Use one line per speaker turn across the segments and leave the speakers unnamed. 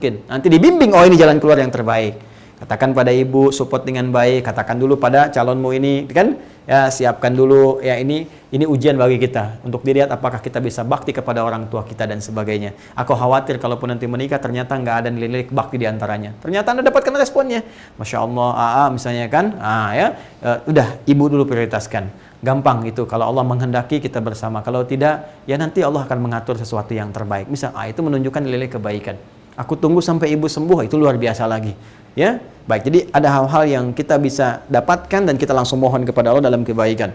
Nanti dibimbing, oh ini jalan keluar yang terbaik. Katakan pada ibu, support dengan baik. Katakan dulu pada calonmu ini, kan? Ya, siapkan dulu. Ya, ini ujian bagi kita untuk dilihat apakah kita bisa bakti kepada orang tua kita dan sebagainya. Aku khawatir kalaupun nanti menikah ternyata nggak ada nilai-nilai bakti di antaranya. Ternyata Anda dapatkan responnya, Masya Allah, misalnya kan, udah ibu dulu prioritaskan. Gampang itu, kalau Allah menghendaki kita bersama. Kalau tidak, ya nanti Allah akan mengatur sesuatu yang terbaik. Misal, itu menunjukkan nilai kebaikan. Aku tunggu sampai ibu sembuh, itu luar biasa lagi. Ya, baik. Jadi ada hal-hal yang kita bisa dapatkan dan kita langsung mohon kepada Allah dalam kebaikan.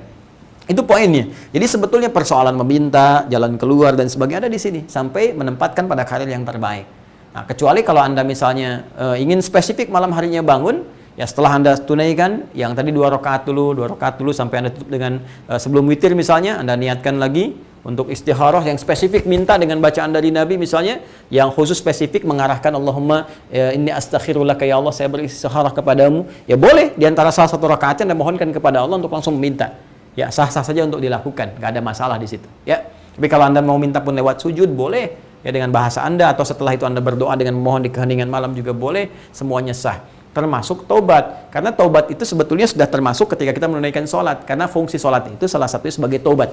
Itu poinnya. Jadi sebetulnya persoalan meminta, jalan keluar dan sebagainya ada di sini sampai menempatkan pada karir yang terbaik. Nah, kecuali kalau Anda misalnya ingin spesifik malam harinya bangun, ya setelah Anda tunaikan yang tadi 2 rakaat dulu sampai Anda tutup dengan sebelum witir misalnya, Anda niatkan lagi untuk istikharah yang spesifik, minta dengan bacaan dari Nabi misalnya, yang khusus spesifik mengarahkan Allahumma inni astaghfirullah ya Allah, saya beristikharah kepadamu. Ya boleh, di antara salah satu rakaatnya Anda mohonkan kepada Allah untuk langsung meminta. Ya sah-sah saja untuk dilakukan, nggak ada masalah di situ. Ya, tapi kalau Anda mau minta pun lewat sujud boleh, ya dengan bahasa Anda, atau setelah itu Anda berdoa dengan memohon di keheningan malam juga boleh, semuanya sah. Termasuk taubat, karena taubat itu sebetulnya sudah termasuk ketika kita menunaikan sholat, karena fungsi sholat itu salah satunya sebagai taubat.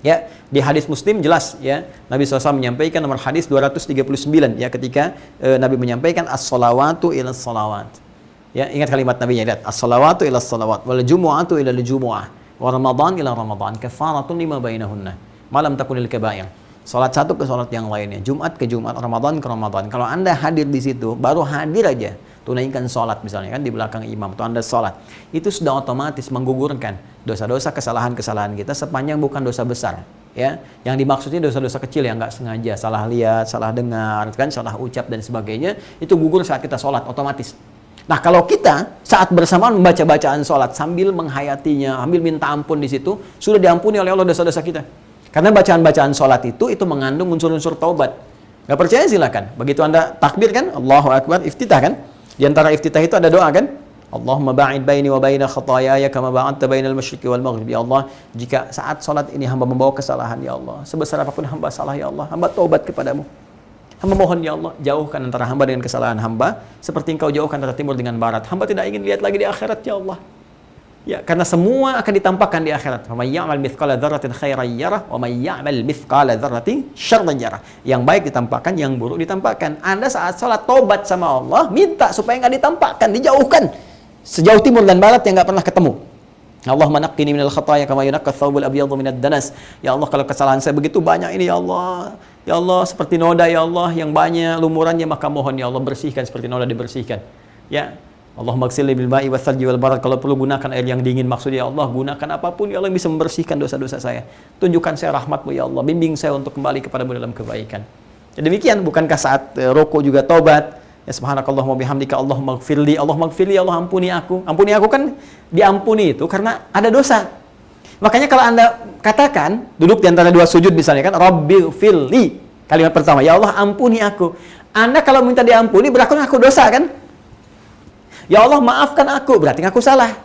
Ya, di hadis Muslim jelas ya, Nabi SAW menyampaikan nomor hadis 239 ya, ketika Nabi menyampaikan as-salawatu ila salawat. Ya, ingat kalimat Nabi-nya, lihat, as-salawatu ila salawat wal jumu'atu ila jumu'ah wa ramadan ila ramadan kafaratun lima bainahunna malam takunil kabair. Salat satu ke salat yang lainnya, Jumat ke Jumat, Ramadan ke Ramadan. Kalau Anda hadir di situ, baru hadir aja tunaikan sholat misalnya kan di belakang imam, atau Anda sholat, itu sudah otomatis menggugurkan dosa-dosa kesalahan-kesalahan kita sepanjang bukan dosa besar. Ya, yang dimaksudnya dosa-dosa kecil yang nggak sengaja, salah lihat, salah dengar, kan, salah ucap dan sebagainya, itu gugur saat kita sholat otomatis. Nah, kalau kita saat bersamaan membaca bacaan sholat sambil menghayatinya, sambil minta ampun di situ, sudah diampuni oleh Allah dosa-dosa kita. Karena bacaan-bacaan sholat itu mengandung unsur-unsur taubat. Nggak percaya silakan. Begitu Anda takbir kan, Allahu Akbar, iftitah kan. Di antara iftitah itu ada doa kan? Allahumma ba'id baini wa baina khataayaya kama ba'adta bainal masyriqi wal maghrib. Ya Allah, jika saat salat ini hamba membawa kesalahan ya Allah, sebesar apapun hamba salah ya Allah, hamba taubat kepadamu. Hamba mohon ya Allah, jauhkan antara hamba dengan kesalahan hamba seperti Engkau jauhkan antara timur dengan barat. Hamba tidak ingin lihat lagi di akhirat ya Allah. Ya, karena semua akan ditampakkan di akhirat. Wa may ya'mal mithqala dzarratin khairan yarah wa may ya'mal mithqala dzarratin syarran yarah. Yang baik ditampakkan, yang buruk ditampakkan. Anda saat salat taubat sama Allah, minta supaya enggak ditampakkan, dijauhkan sejauh timur dan barat yang enggak pernah ketemu. Allahumma naqqini minal khataaya kama yunaqqa thawbul abyadu minad danas. Ya Allah, kalau kesalahan saya begitu banyak ini ya Allah. Ya Allah, seperti noda ya Allah yang banyak lumurannya, maka mohon ya Allah bersihkan seperti noda dibersihkan. Ya, Allahumma ghsilni bil ma'i wath-thalji wal barad. Kalau perlu gunakan air yang dingin, maksudnya ya Allah, gunakan apapun ya Allah yang bisa membersihkan dosa-dosa saya. Tunjukkan saya rahmat-Mu ya Allah, bimbing saya untuk kembali kepada-Mu dalam kebaikan. Jadi demikian, bukankah saat rukuk juga taubat? Ya subhanakallahumma bihamdika Allahumma ighfirli, Allahumma ighfirli, Allah ampuni aku. Ampuni aku kan diampuni itu karena ada dosa. Makanya kalau Anda katakan, duduk di antara dua sujud misalnya kan, Rabbighfirli, kalimat pertama, ya Allah ampuni aku. Anda kalau minta diampuni berarti aku dosa kan? Ya Allah maafkan aku, berarti aku salah.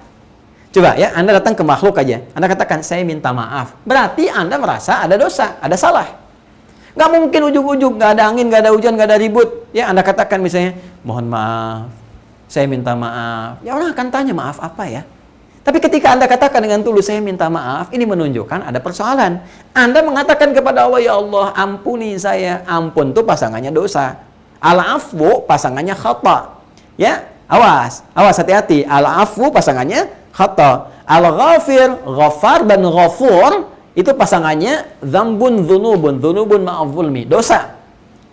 Coba ya, Anda datang ke makhluk aja, Anda katakan saya minta maaf, berarti Anda merasa ada dosa, ada salah. Nggak mungkin ujung-ujung, nggak ada angin, nggak ada hujan, nggak ada ribut. Ya Anda katakan misalnya, mohon maaf, saya minta maaf. Ya orang akan tanya, maaf apa ya? Tapi ketika Anda katakan dengan tulus, saya minta maaf, ini menunjukkan ada persoalan. Anda mengatakan kepada Allah, ya Allah ampuni saya. Ampun itu pasangannya dosa. Al-afwu pasangannya khata. Ya, awas hati-hati. Al-afwu pasangannya khata. Al-ghafir, ghafar dan ghafur itu pasangannya dzambun dzunubun, dzunubun ma'az zulmi, dosa.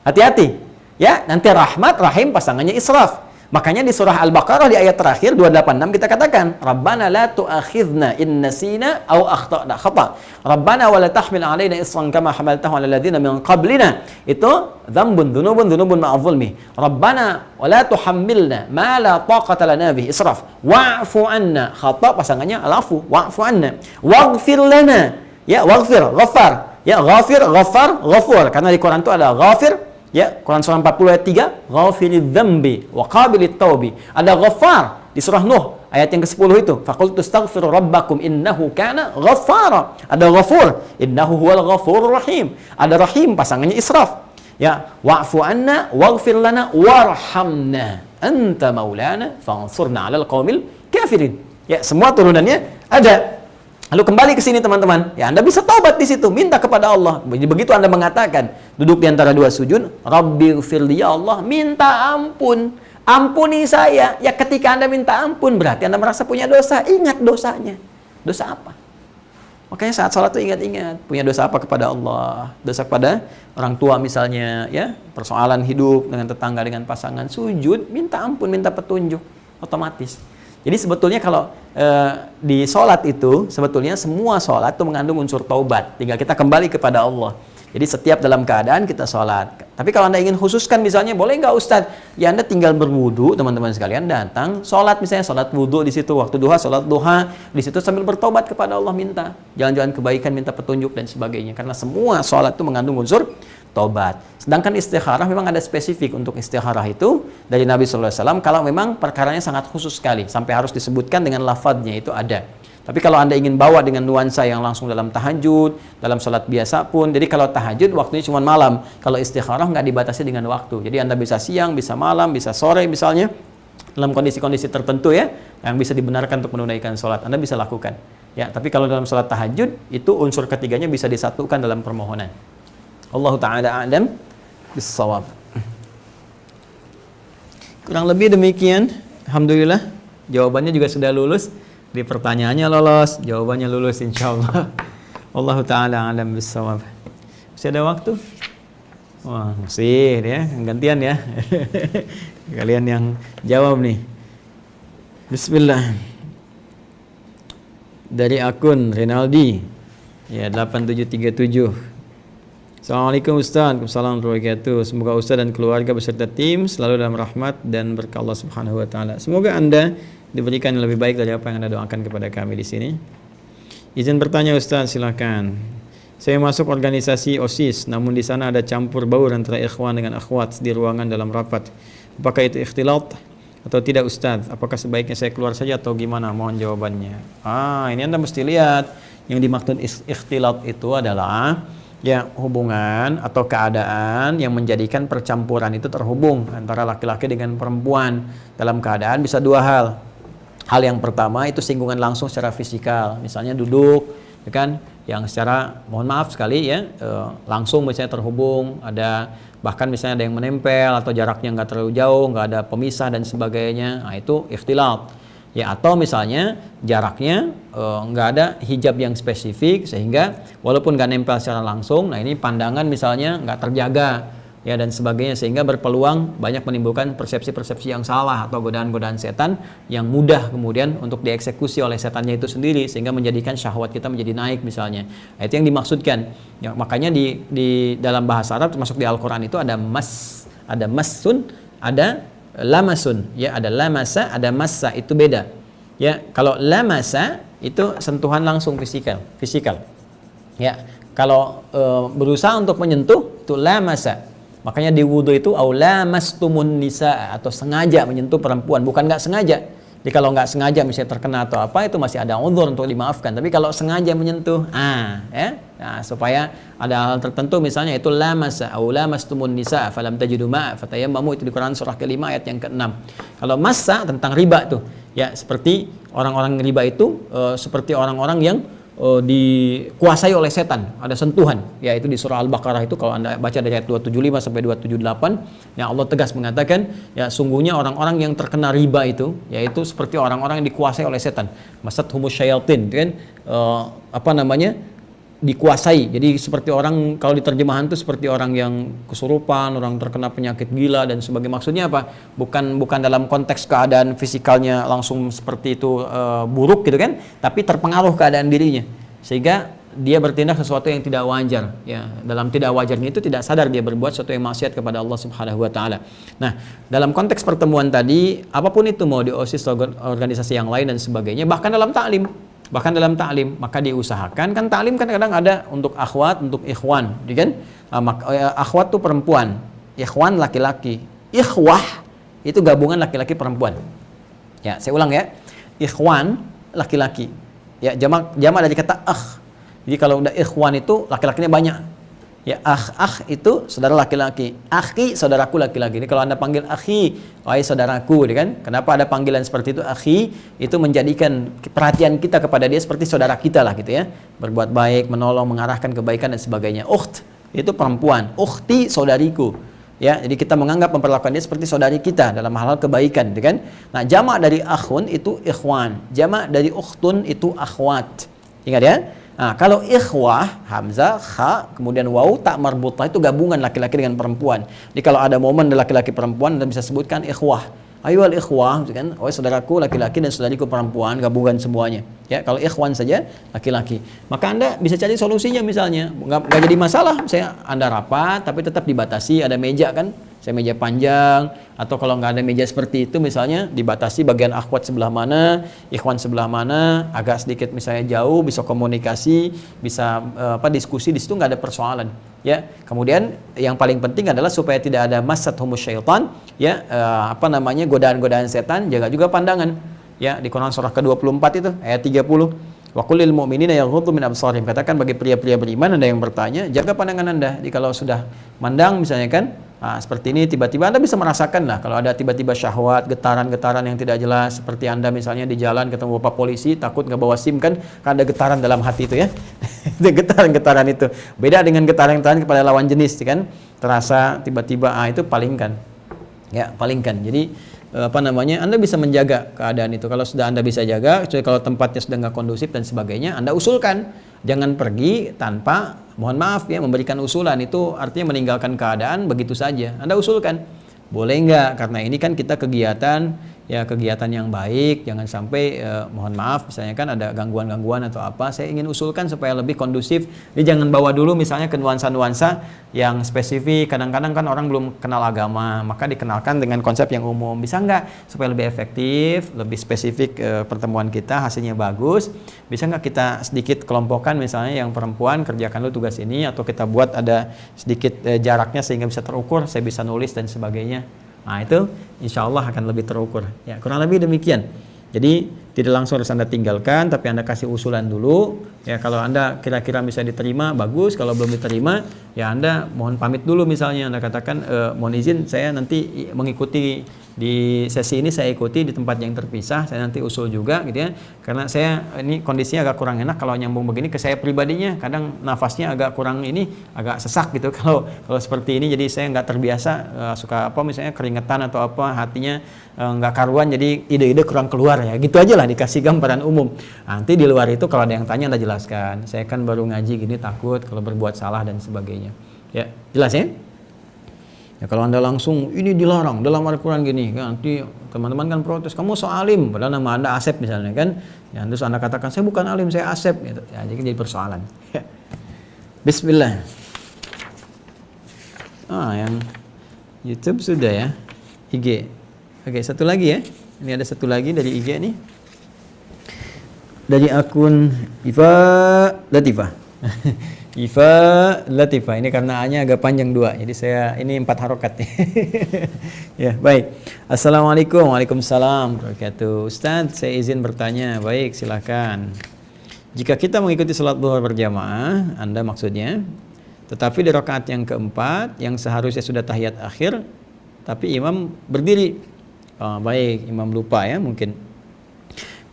Hati-hati. Ya, nanti rahmat, rahim pasangannya israf. Makanya di surah Al-Baqarah di ayat terakhir 286 kita katakan, Rabbana la tu'akhidna in nasina aw akhtana khata. Rabbana wa la tahmil 'alaina isran kama hamaltahu 'alal ladzina min qablina. Itu dzambun dzunubun ma'az zulmi. Rabbana wa la tuhammilna ma la taqata lana bihi, israf. Wa'fu 'anna, khata pasangannya al-'afu, wa'fu 'anna. Waghfir lana. Ya, waghfir, ghaffar. Ya, ghafir, ghaffar, ghafur. Karena di Quran itu ada ghafir. Ya, Quran surah 40 ayat 3, ghafilidz dzambi wa qabilit taubi. Ada ghaffar di surah Nuh ayat yang ke-10 itu, faqultu astaghfiru rabbakum innahu kana ghaffara. Ada ghafur, innahu huwal ghafurur rahim. Ada rahim pasangannya israf. Ya, wa'fu anna waghfir lana warhamna anta maulana fansurna 'alal qaumil kafirin. Ya, semua turunannya ada. Lalu kembali ke sini teman-teman. Ya, Anda bisa taubat di situ, minta kepada Allah. Begitu Anda mengatakan, duduk di antara dua sujud, Rabbighfirli ya Allah, minta ampun. Ampuni saya. Ya, ketika Anda minta ampun berarti Anda merasa punya dosa. Ingat dosanya. Dosa apa? Makanya saat sholat itu ingat-ingat punya dosa apa kepada Allah, dosa kepada orang tua misalnya, ya, persoalan hidup dengan tetangga, dengan pasangan, sujud, minta ampun, minta petunjuk, otomatis. Jadi sebetulnya kalau di sholat itu, sebetulnya semua sholat itu mengandung unsur taubat, tinggal kita kembali kepada Allah. Jadi setiap dalam keadaan kita sholat. Tapi kalau Anda ingin khususkan misalnya, boleh nggak Ustadz? Ya Anda tinggal berwudu, teman-teman sekalian, datang, sholat misalnya, sholat wudu di situ, waktu duha, sholat duha, di situ sambil bertobat kepada Allah, minta jalan-jalan kebaikan, minta petunjuk dan sebagainya. Karena semua sholat itu mengandung unsur tobat. Sedangkan istikharah memang ada spesifik untuk istikharah itu dari Nabi SAW, kalau memang perkaranya sangat khusus sekali, sampai harus disebutkan dengan lafadznya itu ada. Tapi kalau Anda ingin bawa dengan nuansa yang langsung dalam tahajud, dalam sholat biasa pun, jadi kalau tahajud waktunya cuma malam, kalau istikharah nggak dibatasi dengan waktu. Jadi Anda bisa siang, bisa malam, bisa sore misalnya, dalam kondisi-kondisi tertentu ya, yang bisa dibenarkan untuk menunaikan sholat, Anda bisa lakukan. Ya, tapi kalau dalam sholat tahajud, itu unsur ketiganya bisa disatukan dalam permohonan. Allahu ta'ala a'lam bis-shawab. Kurang lebih demikian. Alhamdulillah, jawabannya juga sudah lulus. Di pertanyaannya lolos, jawabannya lulus insyaallah. Allahu ta'ala a'lam bis-shawab. Masih ada waktu? Wah, masih ya, gantian ya. Kalian yang jawab nih. Bismillah. Dari akun Rinaldi. Ya, 8737. Assalamualaikum Ustaz. Waalaikumsalam warahmatullahi wabarakatuh. Semoga Ustaz dan keluarga beserta tim selalu dalam rahmat dan berkah Allah Subhanahu wa taala. Semoga Anda diberikan yang lebih baik dari apa yang Anda doakan kepada kami di sini. Izin bertanya Ustaz, silakan. Saya masuk organisasi OSIS, namun di sana ada campur baur antara ikhwan dengan akhwat di ruangan dalam rapat. Apakah itu ikhtilat atau tidak Ustaz? Apakah sebaiknya saya keluar saja atau gimana? Mohon jawabannya. Ini Anda mesti lihat yang dimaksud ikhtilat itu adalah ya hubungan atau keadaan yang menjadikan percampuran itu terhubung antara laki-laki dengan perempuan dalam keadaan bisa dua hal. Hal yang pertama itu singgungan langsung secara fisikal, misalnya duduk, ya kan, yang secara mohon maaf sekali ya langsung misalnya terhubung, ada bahkan misalnya ada yang menempel atau jaraknya nggak terlalu jauh, nggak ada pemisah dan sebagainya, nah itu ikhtilat. Ya, atau misalnya jaraknya nggak ada hijab yang spesifik sehingga walaupun nggak nempel secara langsung, nah ini pandangan misalnya nggak terjaga ya dan sebagainya sehingga berpeluang banyak menimbulkan persepsi-persepsi yang salah atau godaan-godaan setan yang mudah kemudian untuk dieksekusi oleh setannya itu sendiri sehingga menjadikan syahwat kita menjadi naik misalnya. Nah, itu yang dimaksudkan. Ya, makanya di dalam bahasa Arab termasuk di Al-Qur'an itu ada massun, ada lamasun, ya ada lamasa, ada massa, itu beda. Ya, kalau lamasa itu sentuhan langsung fisikal. Ya, kalau berusaha untuk menyentuh itu lamasa. Makanya di wudu itu au lamastumun nisa atau sengaja menyentuh perempuan, bukan nggak sengaja. Jadi kalau nggak sengaja misalnya terkena atau apa itu masih ada uzur untuk dimaafkan. Tapi kalau sengaja menyentuh, supaya ada hal tertentu misalnya itu lamasa au lamastumun nisa falam tajidu ma'a fatayammamu, itu di Quran surah ke-5 ayat yang ke-6. Kalau massa tentang riba tuh, ya seperti orang-orang riba itu seperti orang-orang yang dikuasai oleh setan, ada sentuhan, yaitu di surah Al-Baqarah itu kalau Anda baca dari ayat 275 sampai 278, ya Allah tegas mengatakan ya sungguhnya orang-orang yang terkena riba itu yaitu seperti orang-orang yang dikuasai oleh setan, masathumus syayatin, kan dikuasai. Jadi seperti orang, kalau di terjemahan itu seperti orang yang kesurupan, orang terkena penyakit gila dan sebagainya. Maksudnya apa? Bukan dalam konteks keadaan fisikalnya langsung seperti itu buruk gitu kan, tapi terpengaruh keadaan dirinya sehingga dia bertindak sesuatu yang tidak wajar. Ya, dalam tidak wajarnya itu tidak sadar dia berbuat sesuatu yang maksiat kepada Allah Subhanahu wa taala. Nah, dalam konteks pertemuan tadi, apapun itu mau di OSIS organisasi yang lain dan sebagainya, bahkan dalam taklim, maka diusahakan, kan taklim kan kadang ada untuk akhwat, untuk ikhwan, kan? Akhwat tuh perempuan, ikhwan laki-laki. Ikhwah itu gabungan laki-laki perempuan. Ya, saya ulang ya. Ikhwan laki-laki. Ya, jamak dari kata akh. Jadi kalau udah ikhwan itu laki-lakinya banyak. Ya, akh itu saudara laki-laki. Akhi, saudaraku laki-laki. Ini kalau Anda panggil akhi, wahai saudaraku, kan? Kenapa ada panggilan seperti itu? Akhi itu menjadikan perhatian kita kepada dia seperti saudara kita lah gitu ya. Berbuat baik, menolong, mengarahkan kebaikan dan sebagainya. Ukht itu perempuan, ukhti saudariku. Ya, jadi kita menganggap memperlakukan dia seperti saudari kita dalam hal-hal kebaikan, gitu kan? Nah, jamak dari akhun itu ikhwan, jamak dari ukhtun itu akhwat. Ingat ya? Nah, kalau ikhwah, hamzah, kha, kemudian waw, tak marbutah itu gabungan laki-laki dengan perempuan. Jadi kalau ada momen laki-laki perempuan, Anda bisa sebutkan ikhwah. Ayo al ikhwah, kan? Oh, saudaraku laki-laki dan saudariku perempuan, gabungan semuanya. Ya, kalau ikhwan saja laki-laki. Maka Anda bisa cari solusinya misalnya. Nggak jadi masalah, saya Anda rapat tapi tetap dibatasi, ada meja kan? Saya meja panjang, atau kalau nggak ada meja seperti itu misalnya dibatasi bagian akhwat sebelah mana, ikhwan sebelah mana, agak sedikit misalnya jauh, bisa komunikasi, bisa diskusi, di situ nggak ada persoalan. Ya, kemudian yang paling penting adalah supaya tidak ada masat humus syaitan, ya, godaan-godaan setan, jaga juga pandangan. Ya, di Quran surah ke-24 itu ayat 30. Wa qul lil mu'minina yaghuddu min absarihim. Katakan bagi pria-pria beriman, Anda yang bertanya, jaga pandangan Anda. Jadi kalau sudah mandang misalnya kan, seperti ini tiba-tiba Anda bisa merasakan lah kalau ada tiba-tiba syahwat, getaran-getaran yang tidak jelas, seperti Anda misalnya di jalan ketemu Bapak polisi, takut nggak bawa SIM kan ada getaran dalam hati itu ya. Itu getaran-getaran itu. Beda dengan getaran-getaran kepada lawan jenis kan. Terasa tiba-tiba itu palingkan. Ya, palingkan. Jadi Anda bisa menjaga keadaan itu. Kalau sudah Anda bisa jaga, kecuali kalau tempatnya sudah nggak kondusif dan sebagainya, Anda usulkan. Jangan pergi tanpa, mohon maaf ya, memberikan usulan. Itu artinya meninggalkan keadaan begitu saja. Anda usulkan, boleh nggak? Karena ini kan kita kegiatan yang baik, jangan sampai mohon maaf misalnya kan ada gangguan-gangguan atau apa, saya ingin usulkan supaya lebih kondusif. Jadi jangan bawa dulu misalnya ke nuansa-nuansa yang spesifik. Kadang-kadang kan orang belum kenal agama, maka dikenalkan dengan konsep yang umum. Bisa nggak supaya lebih efektif, lebih spesifik pertemuan kita, hasilnya bagus, bisa nggak kita sedikit kelompokkan misalnya yang perempuan kerjakan dulu tugas ini, atau kita buat ada sedikit jaraknya sehingga bisa terukur, saya bisa nulis dan sebagainya. Nah, itu insya Allah akan lebih terukur. Ya, kurang lebih demikian. Jadi tidak langsung harus Anda tinggalkan, tapi Anda kasih usulan dulu. Ya, kalau Anda kira-kira bisa diterima, bagus. Kalau belum diterima, ya Anda mohon pamit dulu misalnya. Anda katakan, mohon izin saya nanti mengikuti di sesi ini, saya ikuti di tempat yang terpisah, saya nanti usul juga gitu ya. Karena saya ini kondisinya agak kurang enak kalau nyambung begini, ke saya pribadinya kadang nafasnya agak kurang ini, agak sesak gitu kalau seperti ini. Jadi saya nggak terbiasa, suka misalnya keringetan atau apa, hatinya nggak karuan, jadi ide-ide kurang keluar ya. Gitu aja lah, dikasih gambaran umum. Nanti di luar itu kalau ada yang tanya Anda jelaskan. Saya kan baru ngaji gini, takut kalau berbuat salah dan sebagainya. Ya, jelas ya? Ya, kalau Anda langsung ini dilarang dalam Al-Quran gini, kan, nanti teman-teman kan protes, kamu so alim, padahal nama Anda Asep misalnya kan, ya, terus Anda katakan saya bukan alim, saya Asep, gitu. Ya, jadi persoalan. Ya. Bismillah. Yang YouTube sudah ya, IG. Oke, satu lagi ya, ini ada satu lagi dari IG nih, dari akun Iva Latifah. Iva Latifah, ini karena A-nya agak panjang 2, jadi saya ini 4 harokat. Ya, baik. Assalamualaikum, waalaikumsalam wabarakatuh. Ustaz, saya izin bertanya. Baik, silakan. Jika kita mengikuti salat zuhur berjamaah, Anda maksudnya, tetapi di rakaat yang keempat, yang seharusnya sudah tahiyat akhir, tapi imam berdiri. Baik, imam lupa ya mungkin.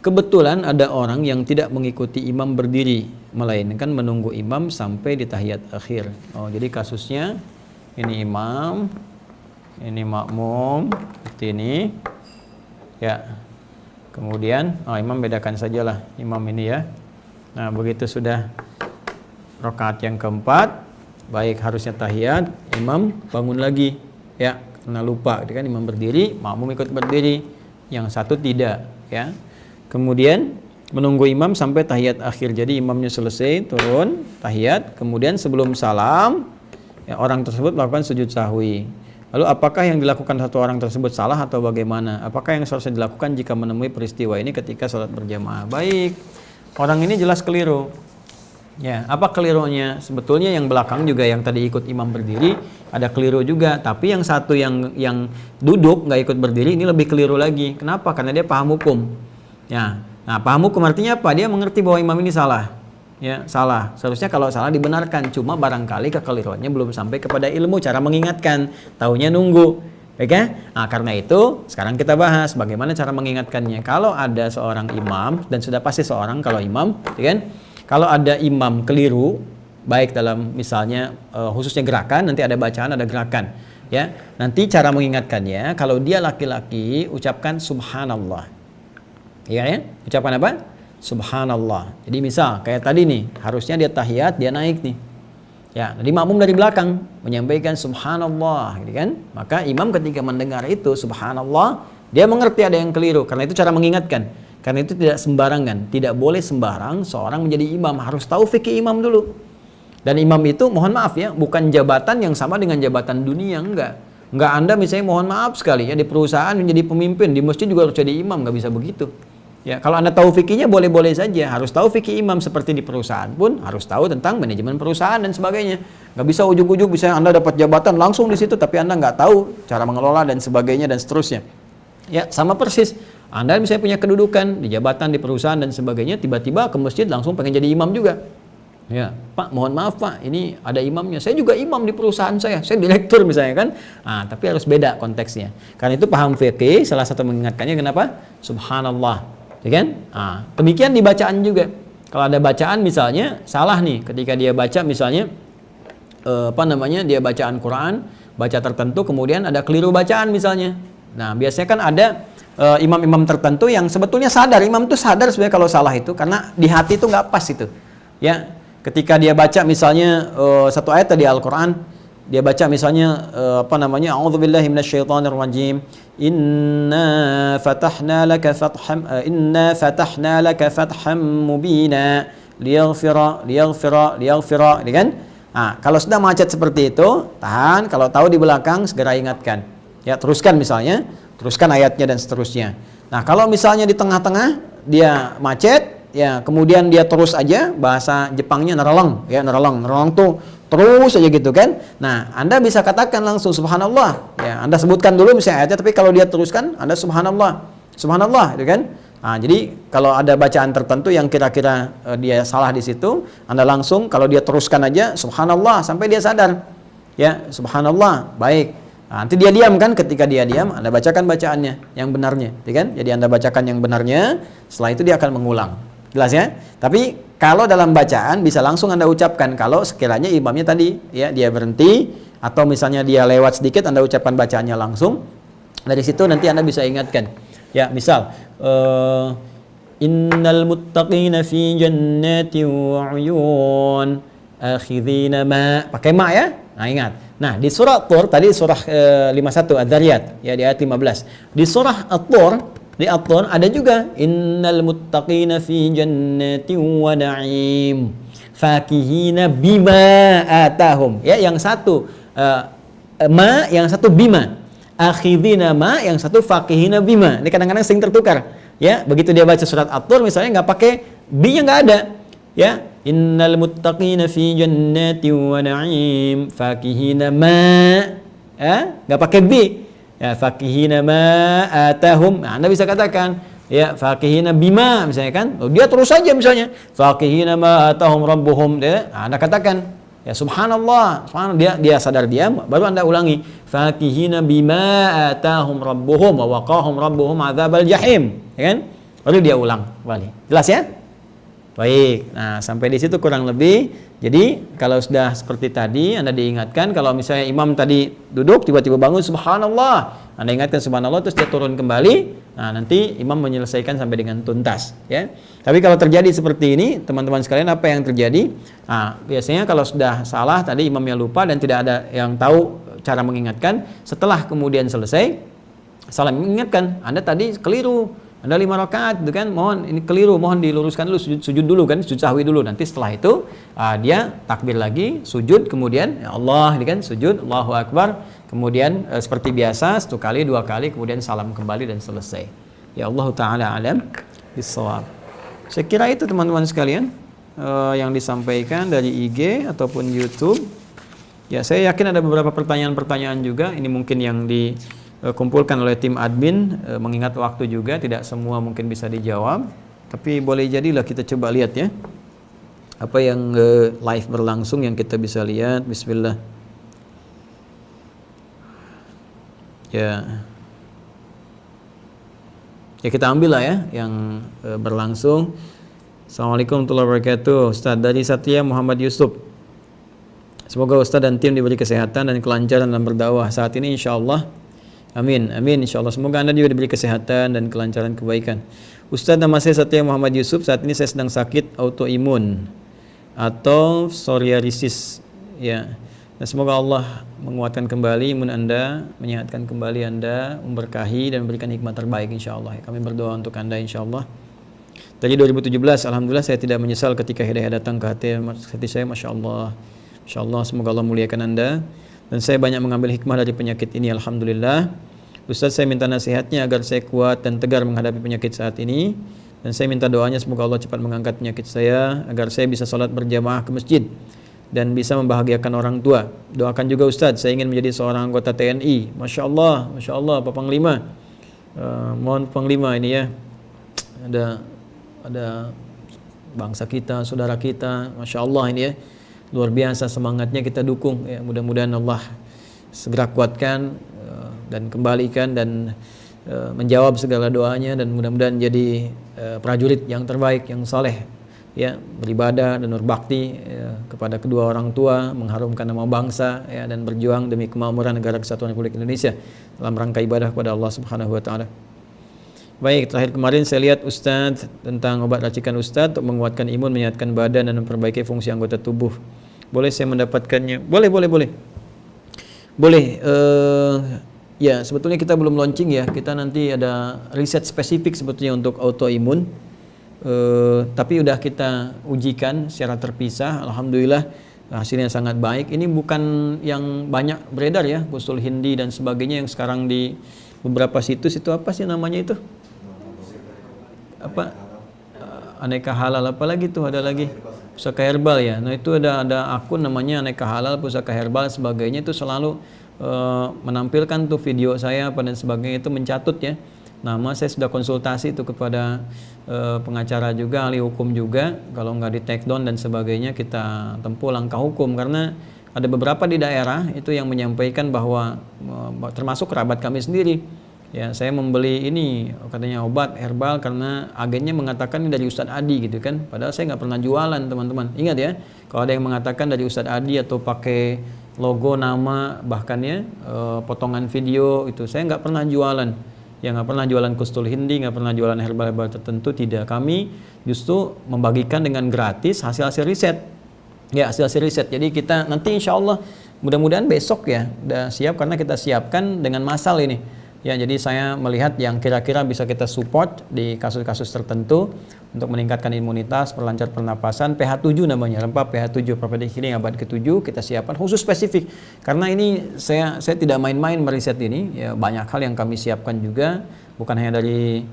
Kebetulan ada orang yang tidak mengikuti imam berdiri, melainkan menunggu imam sampai di tahiyat akhir. Jadi kasusnya ini imam, ini makmum, seperti ini. Ya. Kemudian imam bedakan sajalah imam ini ya. Nah, begitu sudah rakaat yang keempat, baik harusnya tahiyat, imam bangun lagi. Ya, karena lupa, kan imam berdiri, makmum ikut berdiri. Yang satu tidak, ya. Kemudian menunggu imam sampai tahiyat akhir. Jadi imamnya selesai, turun, tahiyat. Kemudian sebelum salam, ya, orang tersebut melakukan sujud sahwi. Lalu apakah yang dilakukan satu orang tersebut salah atau bagaimana? Apakah yang seharusnya dilakukan jika menemui peristiwa ini ketika sholat berjamaah? Baik, orang ini jelas keliru. Ya, apa kelirunya? Sebetulnya yang belakang juga yang tadi ikut imam berdiri ada keliru juga. Tapi yang satu yang duduk nggak ikut berdiri ini lebih keliru lagi. Kenapa? Karena dia paham hukum. Ya, nah paham hukum artinya apa? Dia mengerti bahwa imam ini salah. ya salah. Seharusnya kalau salah dibenarkan, cuma barangkali kekeliruannya belum sampai kepada ilmu cara mengingatkan, taunya nunggu, oke? Nah, karena itu sekarang kita bahas bagaimana cara mengingatkannya. Kalau ada seorang imam, dan sudah pasti seorang kalau imam, ya kan? Kalau ada imam keliru, baik dalam misalnya khususnya gerakan, nanti ada bacaan, ada gerakan, ya. Nanti cara mengingatkannya, kalau dia laki-laki, ucapkan subhanallah, ya, ucapkan apa? Subhanallah. Jadi misal kayak tadi nih, harusnya dia tahiyat, dia naik nih. Ya, jadi makmum dari belakang menyampaikan subhanallah, gitu kan? Maka imam ketika mendengar itu subhanallah, dia mengerti ada yang keliru. Karena itu cara mengingatkan. Karena itu tidak sembarangan, tidak boleh sembarang seorang menjadi imam, harus tahu fikih imam dulu. Dan imam itu mohon maaf ya, bukan jabatan yang sama dengan jabatan dunia, enggak. Enggak, Anda misalnya mohon maaf sekali ya, di perusahaan menjadi pemimpin, di masjid juga harus jadi imam, enggak bisa begitu. Ya, kalau Anda tahu fikihnya boleh-boleh saja, harus tahu fikih imam. Seperti di perusahaan pun harus tahu tentang manajemen perusahaan dan sebagainya. Nggak bisa ujuk-ujuk bisa Anda dapat jabatan langsung di situ, tapi Anda nggak tahu cara mengelola dan sebagainya dan seterusnya. Ya, sama persis. Anda misalnya punya kedudukan di jabatan di perusahaan dan sebagainya, tiba-tiba ke masjid langsung pengen jadi imam juga. Ya, Pak, mohon maaf Pak, ini ada imamnya. Saya juga imam di perusahaan saya direktur misalnya kan. Nah, tapi harus beda konteksnya. Karena itu paham fikih, salah satu mengingatkannya kenapa? Subhanallah. Ya kan? Nah, demikian di bacaan juga. Kalau ada bacaan misalnya salah nih, ketika dia baca misalnya dia bacaan Quran, baca tertentu, kemudian ada keliru bacaan misalnya. Nah, biasanya kan ada imam-imam tertentu yang sebetulnya sadar, imam itu sadar sebenarnya kalau salah itu, karena di hati itu nggak pas itu. Ya, ketika dia baca misalnya satu ayat tadi Al-Quran, dia baca misalnya a'udzubillahi minasyaitonirrajim, inna fatahna laka fatham mubina liyaghfira, ini kan? Nah, kalau sudah macet seperti itu, tahan. Kalau tahu di belakang segera ingatkan. Ya, teruskan misalnya, teruskan ayatnya dan seterusnya. Nah, kalau misalnya di tengah-tengah dia macet, ya kemudian dia terus aja, bahasa Jepangnya nereleng, ya nereleng tuh terus aja gitu kan. Nah, Anda bisa katakan langsung subhanallah. Ya, Anda sebutkan dulu misalnya ayatnya, tapi kalau dia teruskan, Anda subhanallah. Subhanallah, gitu kan? Nah, jadi kalau ada bacaan tertentu yang kira-kira dia salah di situ, Anda langsung kalau dia teruskan aja subhanallah sampai dia sadar. Ya, subhanallah. Baik. Nah, nanti dia diam kan, ketika dia diam, Anda bacakan bacaannya yang benarnya, gitu kan? Jadi Anda bacakan yang benarnya, setelah itu dia akan mengulang. Jelas ya? Tapi kalau dalam bacaan bisa langsung Anda ucapkan. Kalau sekiranya imamnya tadi ya dia berhenti atau misalnya dia lewat sedikit, Anda ucapkan bacaannya langsung. Dari situ nanti Anda bisa ingatkan. Ya, misal innal muttaqina fi jannatin wa 'uyun akhidhina ma, pakai ma ya. Nah, ingat. Nah, di surah At-Tur tadi surah 51 Ad-Dzariyat ya di ayat 15. Di surah At-Tur di At-Tur ada juga innal muttaqina fi jannatin wa na'im fakihina bima atahum. Ya, yang satu ma, yang satu bima. Akhidina ma, yang satu fakihina bima. Ini kadang-kadang sering tertukar. Ya, begitu dia baca surat At-Tur misalnya nggak pakai bi-nya nggak ada. Ya, innal muttaqina fi jannatin wa na'im fakihina ma. Ya, nggak pakai bi. Ya, fakihina ma atahum. Nah, Anda bisa katakan ya fakihina bima misalnya kan. Dia terus saja misalnya fakihina ma atahum rabbuhum. Nah, Anda katakan ya subhanallah, subhanallah, dia sadar diam, baru Anda ulangi fakihina bima atahum rabbuhum wa waqahum rabbuhum adzabal jahim, ya kan? Baru dia ulang kembali. Jelas ya? Baik. Nah, sampai di situ kurang lebih. Jadi, kalau sudah seperti tadi, Anda diingatkan, kalau misalnya imam tadi duduk, tiba-tiba bangun, subhanallah. Anda ingatkan subhanallah, terus dia turun kembali. Nah, nanti imam menyelesaikan sampai dengan tuntas. Ya. Tapi kalau terjadi seperti ini, teman-teman sekalian, apa yang terjadi? Nah, biasanya kalau sudah salah, tadi imamnya lupa dan tidak ada yang tahu cara mengingatkan, setelah kemudian selesai, salah mengingatkan, Anda tadi keliru. Anda 5 rakaat itu kan, mohon ini keliru, mohon diluruskan dulu, sujud dulu kan, sujud sahwi dulu. Nanti setelah itu dia takbir lagi, sujud, kemudian ya Allah, ini kan sujud, Allahu Akbar, kemudian seperti biasa 1 kali, 2 kali, kemudian salam kembali dan selesai. Ya Allah Ta'ala alam bissawab. Saya kira itu teman-teman sekalian yang disampaikan dari IG ataupun YouTube. Ya, saya yakin ada beberapa pertanyaan-pertanyaan juga. Ini mungkin yang dikumpulkan oleh tim admin, mengingat waktu juga tidak semua mungkin bisa dijawab, tapi boleh jadilah kita coba lihat ya. apa yang live berlangsung yang kita bisa lihat. Bismillah. Ya. Ya kita ambil lah ya yang berlangsung. Assalamualaikum warahmatullahi wabarakatuh. Ustaz dari Satya Muhammad Yusuf. Semoga Ustaz dan tim diberi kesehatan dan kelancaran dalam berdakwah saat ini insyaallah. Amin, amin insyaallah. Semoga Anda juga diberi kesehatan dan kelancaran kebaikan. Ustaz, nama saya Satya Muhammad Yusuf. Saat ini saya sedang sakit autoimun atau psoriasis. Ya. Dan semoga Allah menguatkan kembali imun Anda, menyehatkan kembali Anda, memberkahi dan memberikan hikmah terbaik insyaallah. Kami berdoa untuk Anda insyaallah. Dari 2017, alhamdulillah saya tidak menyesal ketika hidayah datang ke hati saya, Masya Allah. Masya Allah, semoga Allah muliakan Anda. Dan saya banyak mengambil hikmah dari penyakit ini, alhamdulillah. Ustaz, saya minta nasihatnya agar saya kuat dan tegar menghadapi penyakit saat ini. Dan saya minta doanya semoga Allah cepat mengangkat penyakit saya, agar saya bisa sholat berjamaah ke masjid dan bisa membahagiakan orang tua. Doakan juga Ustaz, saya ingin menjadi seorang anggota TNI. Masya Allah, Pak Panglima. Mohon Panglima ini ya, ada bangsa kita, saudara kita, Masya Allah ini ya, luar biasa semangatnya, kita dukung ya. Mudah-mudahan Allah segera kuatkan dan kembalikan dan menjawab segala doanya, dan mudah-mudahan jadi prajurit yang terbaik, yang saleh ya, beribadah dan berbakti ya, kepada kedua orang tua, mengharumkan nama bangsa ya, dan berjuang demi kemakmuran negara kesatuan Republik Indonesia dalam rangka ibadah kepada Allah Subhanahu wa taala. Baik, terakhir kemarin saya lihat Ustadz tentang obat racikan Ustadz untuk menguatkan imun, menyehatkan badan dan memperbaiki fungsi anggota tubuh. Boleh saya mendapatkannya? Boleh. Ya, sebetulnya kita belum launching ya. Kita nanti ada riset spesifik sebetulnya untuk autoimun. Tapi udah kita ujikan secara terpisah, alhamdulillah hasilnya sangat baik. Ini bukan yang banyak beredar ya, usul hindi dan sebagainya yang sekarang di beberapa situs itu, apa sih namanya itu? Apa? Aneka halal, apa lagi tuh, ada lagi pusaka herbal ya. Nah itu ada akun namanya Aneka Halal Pusaka Herbal sebagainya, itu selalu menampilkan tuh video saya apa dan sebagainya, itu mencatut ya nama. Saya sudah konsultasi itu kepada pengacara juga, ahli hukum juga. Kalau nggak di take down dan sebagainya, kita tempuh langkah hukum, karena ada beberapa di daerah itu yang menyampaikan bahwa termasuk kerabat kami sendiri ya, saya membeli ini katanya obat herbal karena agennya mengatakan ini dari Ustadz Adi gitu kan, padahal saya nggak pernah jualan teman-teman. Ingat ya, kalau ada yang mengatakan dari Ustadz Adi atau pakai logo nama bahkan ya potongan video, itu saya nggak pernah jualan. Yang nggak pernah jualan kustul hindi, nggak pernah jualan herbal-herbal tertentu, tidak. Kami justru membagikan dengan gratis hasil-hasil riset ya, hasil-hasil riset. Jadi kita nanti insya Allah mudah-mudahan besok ya udah siap, karena kita siapkan dengan massal ini ya. Jadi saya melihat yang kira-kira bisa kita support di kasus-kasus tertentu untuk meningkatkan imunitas, perlancar pernapasan. PH7 namanya, rempah PH7, Prophetic Healing abad ke-7 kita siapkan khusus spesifik. Karena ini saya tidak main-main meriset ini ya, banyak hal yang kami siapkan juga, bukan hanya dari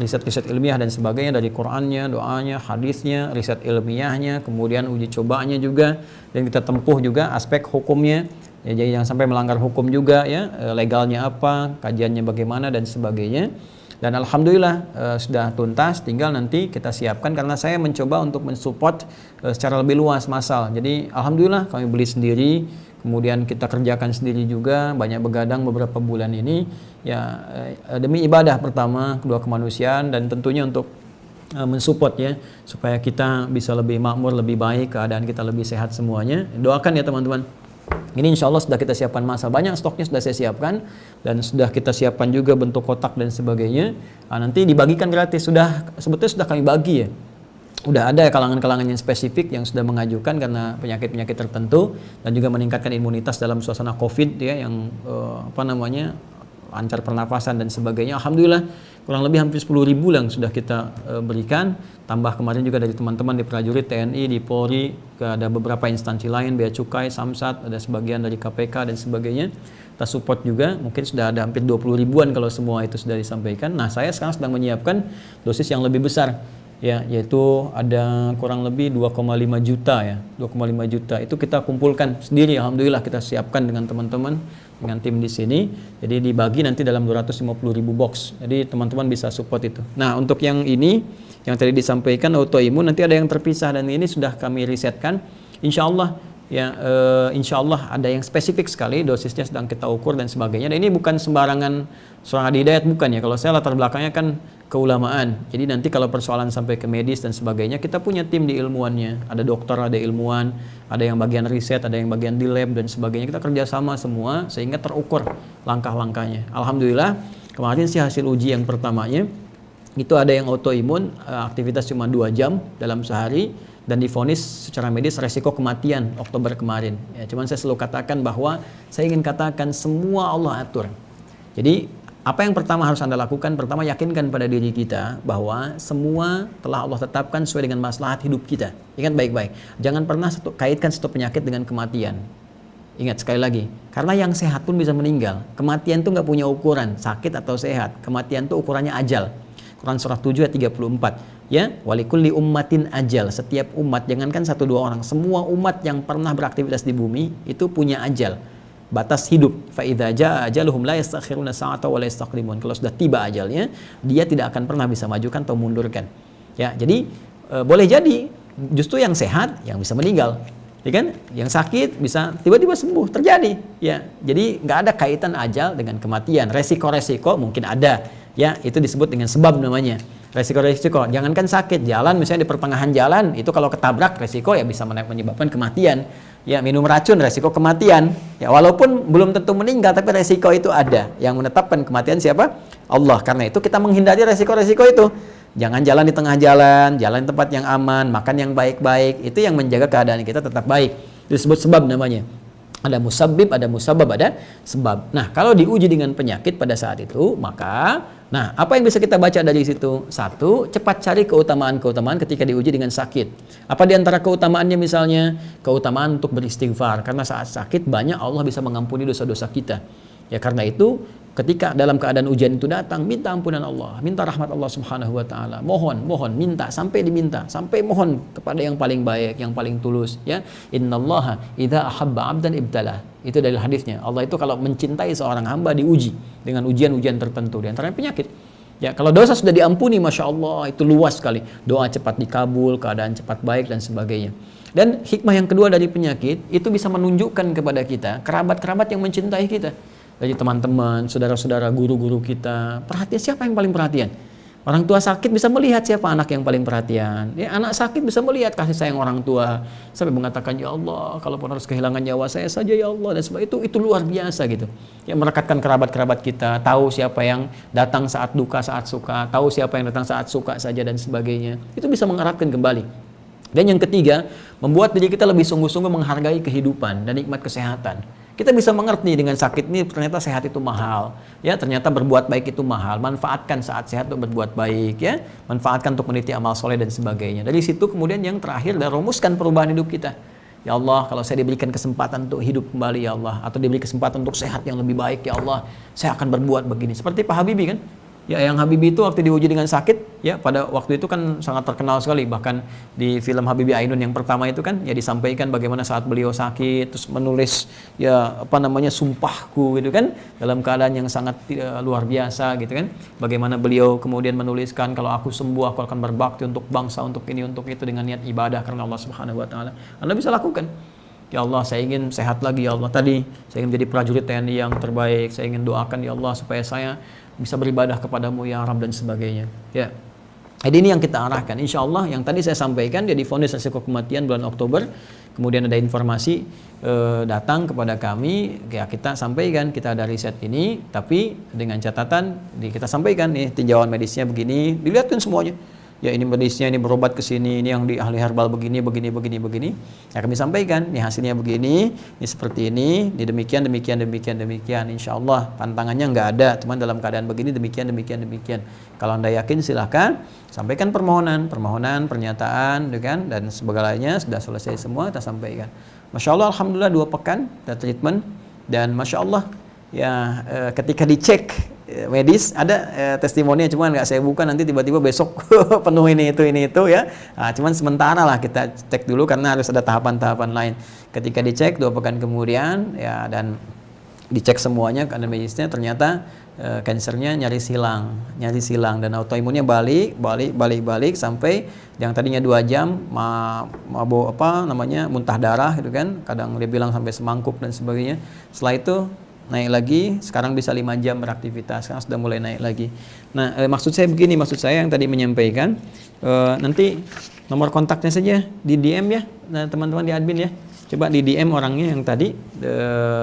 riset-riset ilmiah dan sebagainya, dari Qur'annya, doanya, hadisnya, riset ilmiahnya, kemudian uji cobanya juga, dan kita tempuh juga aspek hukumnya. Ya, jadi jangan sampai melanggar hukum juga ya, legalnya apa, kajiannya bagaimana dan sebagainya. Dan alhamdulillah sudah tuntas, tinggal nanti kita siapkan, karena saya mencoba untuk mensupport secara lebih luas massal. Jadi alhamdulillah kami beli sendiri, kemudian kita kerjakan sendiri juga, banyak begadang beberapa bulan ini ya, demi ibadah pertama, kedua kemanusiaan, dan tentunya untuk mensupport ya, supaya kita bisa lebih makmur, lebih baik, keadaan kita lebih sehat semuanya. Doakan ya teman-teman. Ini insya Allah sudah kita siapkan masa, banyak stoknya sudah saya siapkan, dan sudah kita siapkan juga bentuk kotak dan sebagainya. Nah, nanti dibagikan gratis, sebetulnya sudah kami bagi ya. Udah ada kalangan-kalangan yang spesifik yang sudah mengajukan karena penyakit-penyakit tertentu, dan juga meningkatkan imunitas dalam suasana COVID ya, yang lancar pernafasan dan sebagainya. Alhamdulillah kurang lebih hampir 10.000 yang sudah kita berikan, tambah kemarin juga dari teman-teman di prajurit TNI, di Polri, ada beberapa instansi lain, Bea Cukai, Samsat, ada sebagian dari KPK dan sebagainya. Kita support juga, mungkin sudah ada hampir 20 ribuan kalau semua itu sudah disampaikan. Nah, saya sekarang sedang menyiapkan dosis yang lebih besar ya, yaitu ada kurang lebih 2,5 juta ya, 2,5 juta itu kita kumpulkan sendiri. Alhamdulillah kita siapkan dengan teman-teman dengan tim di sini. Jadi dibagi nanti dalam 250.000 box. Jadi teman-teman bisa support itu. Nah, untuk yang ini yang tadi disampaikan autoimun nanti ada yang terpisah dan ini sudah kami risetkan. Insya Allah ya, insya Allah ada yang spesifik sekali, dosisnya sedang kita ukur dan sebagainya. Dan ini bukan sembarangan seorang Adi Hidayat, bukan ya. Kalau saya latar belakangnya kan keulamaan. Jadi nanti kalau persoalan sampai ke medis dan sebagainya, kita punya tim di ilmuannya. Ada dokter, ada ilmuwan, ada yang bagian riset, ada yang bagian di lab dan sebagainya. Kita kerjasama semua sehingga terukur langkah-langkahnya. Alhamdulillah kemarin sih hasil uji yang pertamanya itu ada yang autoimun, aktivitas cuma 2 jam dalam sehari dan divonis secara medis resiko kematian Oktober kemarin. Ya, cuman saya selalu katakan bahwa saya ingin katakan semua Allah atur. Jadi apa yang pertama harus Anda lakukan? Pertama, yakinkan pada diri kita bahwa semua telah Allah tetapkan sesuai dengan maslahat hidup kita. Ingat baik-baik. Jangan pernah kaitkan satu penyakit dengan kematian. Ingat sekali lagi, karena yang sehat pun bisa meninggal. Kematian itu nggak punya ukuran, sakit atau sehat. Kematian itu ukurannya ajal. Quran surah 7 ayat 34. Ya, walikulli ummatin ajal. Setiap umat, jangankan 1-2 orang, semua umat yang pernah beraktivitas di bumi itu punya ajal. Batas hidup. Fa idza jaa ajaluhum la yastakhiruna sa'ata wa la yastaqdimun. Kalau sudah tiba ajalnya, dia tidak akan pernah bisa majukan atau mundurkan. Ya, jadi boleh jadi justru yang sehat yang bisa meninggal. Ya kan? Yang sakit bisa tiba-tiba sembuh, terjadi. Ya, jadi nggak ada kaitan ajal dengan kematian. Resiko-resiko mungkin ada. Ya, itu disebut dengan sebab namanya. Resiko-resiko, jangankan sakit, jalan misalnya di pertengahan jalan, itu kalau ketabrak resiko ya bisa menyebabkan kematian. Ya, minum racun resiko kematian. Ya, walaupun belum tentu meninggal tapi resiko itu ada. Yang menetapkan kematian siapa? Allah. Karena itu kita menghindari resiko-resiko itu. Jangan jalan di tengah jalan, jalan di tempat yang aman, makan yang baik-baik. Itu yang menjaga keadaan kita tetap baik. Itu disebut sebab namanya. Ada musabbib, ada musabab, ada sebab. Nah, kalau diuji dengan penyakit pada saat itu, maka apa yang bisa kita baca dari situ? Satu, cepat cari keutamaan-keutamaan ketika diuji dengan sakit. Apa di antara keutamaannya misalnya? Keutamaan untuk beristighfar. Karena saat sakit banyak Allah bisa mengampuni dosa-dosa kita. Ya, karena itu ketika dalam keadaan ujian itu datang, minta ampunan Allah, minta rahmat Allah Subhanahu wa taala. Mohon, minta sampai diminta, sampai mohon kepada yang paling baik, yang paling tulus, ya. Innallaha idza ahabba 'abdan ibtalah. Itu dari hadisnya. Allah itu kalau mencintai seorang hamba diuji dengan ujian-ujian tertentu, di antaranya penyakit. Ya, kalau dosa sudah diampuni, Masya Allah, itu luas sekali. Doa cepat dikabul, keadaan cepat baik dan sebagainya. Dan hikmah yang kedua dari penyakit, itu bisa menunjukkan kepada kita kerabat-kerabat yang mencintai kita. Dari teman-teman, saudara-saudara, guru-guru kita. Perhatian, siapa yang paling perhatian? Orang tua sakit bisa melihat siapa anak yang paling perhatian. Ya, anak sakit bisa melihat kasih sayang orang tua. Sampai mengatakan, ya Allah, kalaupun harus kehilangan nyawa saya saja, ya Allah. Dan sebagainya. Itu luar biasa gitu. Ya, merekatkan kerabat-kerabat kita. Tahu siapa yang datang saat duka, saat suka. Tahu siapa yang datang saat suka saja dan sebagainya. Itu bisa mengeratkan kembali. Dan yang ketiga, membuat diri kita lebih sungguh-sungguh menghargai kehidupan dan nikmat kesehatan. Kita bisa mengerti dengan sakit ini ternyata sehat itu mahal, ya, ternyata berbuat baik itu mahal. Manfaatkan saat sehat untuk berbuat baik, ya, manfaatkan untuk meniti amal soleh dan sebagainya. Dari situ kemudian yang terakhir dan rumuskan perubahan hidup kita. Ya Allah, kalau saya diberikan kesempatan untuk hidup kembali, ya Allah, atau diberi kesempatan untuk sehat yang lebih baik, ya Allah, saya akan berbuat begini. Seperti Pak Habibie kan? Ya, yang Habibie itu waktu diuji dengan sakit, ya, pada waktu itu kan sangat terkenal sekali. Bahkan di film Habibie Ainun yang pertama itu kan, ya, disampaikan bagaimana saat beliau sakit, terus menulis, ya, sumpahku gitu kan, dalam keadaan yang sangat luar biasa gitu kan. Bagaimana beliau kemudian menuliskan, kalau aku sembuh, aku akan berbakti untuk bangsa, untuk ini, untuk itu, dengan niat ibadah karena Allah Subhanahu Wa Taala. Anda bisa lakukan. Ya Allah, saya ingin sehat lagi, ya Allah. Tadi saya ingin menjadi prajurit TNI yang terbaik. Saya ingin doakan, ya Allah, supaya saya bisa beribadah kepadamu, ya Rabb, dan sebagainya. Ya. Jadi ini yang kita arahkan. Insya Allah yang tadi saya sampaikan, dia divonis resiko kematian bulan Oktober. Kemudian ada informasi datang kepada kami, ya kita sampaikan, kita ada riset ini, tapi dengan catatan kita sampaikan nih tinjauan medisnya begini, dilihatkan semuanya. Ya, ini medisnya, ini berobat ke sini, ini yang di ahli herbal begini. Ya, kami sampaikan, ini hasilnya begini, ini seperti ini demikian. Insya Allah pantangannya nggak ada, cuman dalam keadaan begini demikian. Kalau Anda yakin silahkan sampaikan permohonan, pernyataan, dan sebagalanya sudah selesai semua kita sampaikan. Masya Allah, alhamdulillah 2 pekan kita treatment, dan Masya Allah ya, ketika dicek medis ada testimoninya, cuman nggak saya buka, nanti tiba-tiba besok penuh ini itu ya. Cuman sementara lah kita cek dulu karena harus ada tahapan-tahapan lain. Ketika dicek 2 pekan kemudian ya, dan dicek semuanya keadaan medisnya, ternyata kansernya nyaris hilang dan autoimunnya balik sampai yang tadinya 2 jam muntah darah gitu kan, kadang dia bilang sampai semangkuk dan sebagainya. Setelah itu naik lagi, sekarang bisa 5 jam beraktivitas, sekarang sudah mulai naik lagi. Nah, maksud saya yang tadi menyampaikan, nanti nomor kontaknya saja di DM ya, teman-teman di admin ya. Coba di DM orangnya yang tadi,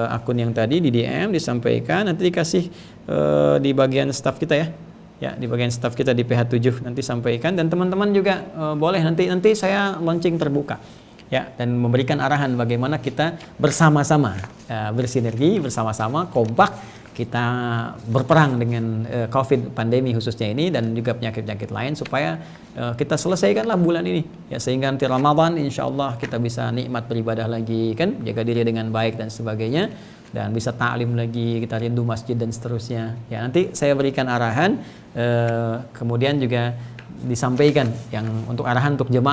akun yang tadi di DM disampaikan, nanti dikasih di bagian staff kita ya. Ya, di bagian staff kita di PH7 nanti sampaikan, dan teman-teman juga boleh nanti saya launching terbuka. Ya, dan memberikan arahan bagaimana kita bersama-sama bersinergi, bersama-sama kompak kita berperang dengan COVID pandemi khususnya ini, dan juga penyakit-penyakit lain, supaya kita selesaikanlah bulan ini ya, sehingga nanti Ramadan insya Allah kita bisa nikmat beribadah lagi kan, jaga diri dengan baik dan sebagainya, dan bisa ta'lim lagi, kita rindu masjid dan seterusnya ya. Nanti saya berikan arahan, kemudian juga disampaikan yang untuk arahan untuk jemaah